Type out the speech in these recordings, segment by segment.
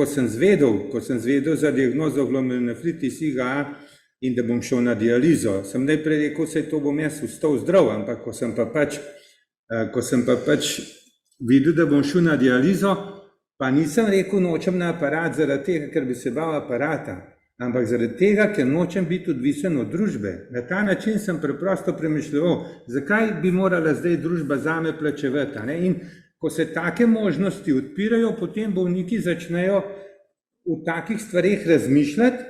ko sem zvedel za diagnozo glomerulonefritis IgA in da bom šel na dializo, sem najprej rekel, saj to bom jaz ostal zdrav, ampak ko sem pa pač videl, da bom šel na dializo, pa nisem rekel, nočem na aparat zaradi tega, ker bi se bal aparata, ampak zaradi tega, ker nočem biti odvisen od družbe. Na ta način sem preprosto premišljal, zakaj bi morala zdaj družba zame plačevati, ne? In ko se take možnosti odpirajo, potem bolniki začnejo v takih stvareh razmišljati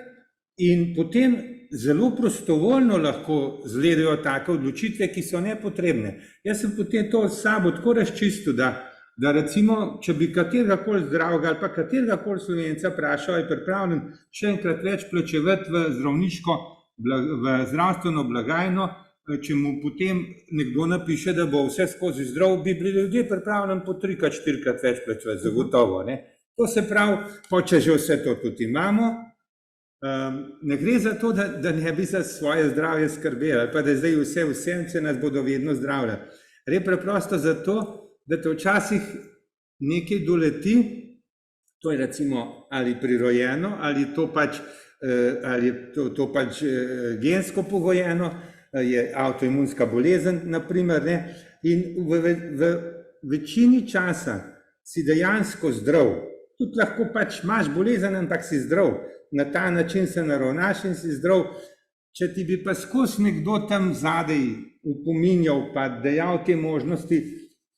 in potem zelo prostovoljno lahko izgledajo take odločitve, ki so nepotrebne. Jaz sem potem to s sabo tako razčistil, da recimo, če bi kateregakoli zdravega ali pa kateregakoli Slovenca vprašal, je pripravljen še enkrat več plačevati v zdravstveno blagajno, če mu potem nekdo napiše, da bo vse skozi zdrav, bi bili ljudje pripravljeni po 3-krat, 4-krat več plačevati, zagotovo, ne. To se pravi, če že vse to tudi imamo, ne gre za to, da ne bi za svoje zdravje skrbeli, ali pa da zdaj vse nas bodo vedno zdravljali. Gre preprosto za to, da te včasih nekaj doleti, to je recimo ali prirojeno, ali je to pač gensko pogojeno, je avtoimunska bolezen, naprimer, ne, in v večini časa si dejansko zdrav, tudi lahko pač imaš bolezen, ampak si zdrav, na ta način se naravnaš in si zdrav. Če ti bi pa skozi nekdo tam zadaj upominjal, pa dejal te možnosti,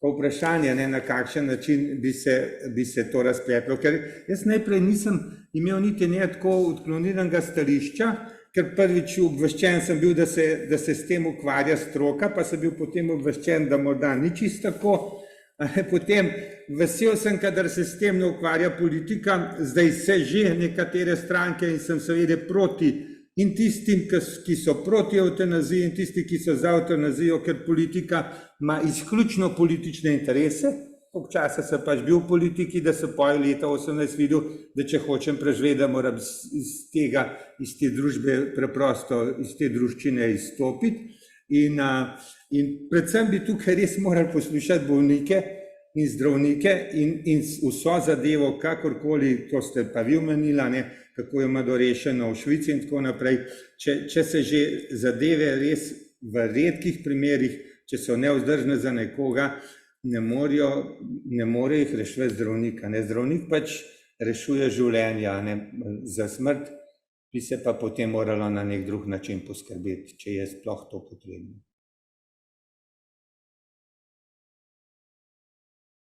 pa vprašanje, ne, na kakšen način bi se to razpletlo. Ker jaz najprej nisem imel niti ne tako odkloniranega stališča, ker prvič obveščen sem bil, da se s tem ukvarja stroka, pa sem bil potem obveščen, da morda ni čisto tako. Potem vesel sem, kadar se s tem ne ukvarja politika, zdaj se že nekatere stranke in sem seveda proti in tistim, ki so proti evtanaziji in tisti, ki so za evtanazijo, ker politika ima izključno politične interese. Koliko časa sem pač bil v politiki, da se poje leta 18 videl, da če hočem preživeti, da moram iz te družbe preprosto, iz te druščine izstopiti. In predvsem bi tukaj res morali poslušati bolnike in zdravnike in vso zadevo, kakorkoli, to ste pa vi omenila, ne, kako jo ima dorešeno v Švici in tako naprej. Če se že zadeve res v redkih primerih, če so nevzdržne za nekoga, ne morejo jih rešiti zdravnika. Zdravnik pač rešuje življenja, za smrt bi se pa potem moralo na nek drug način poskrbeti, če je sploh to potrebno.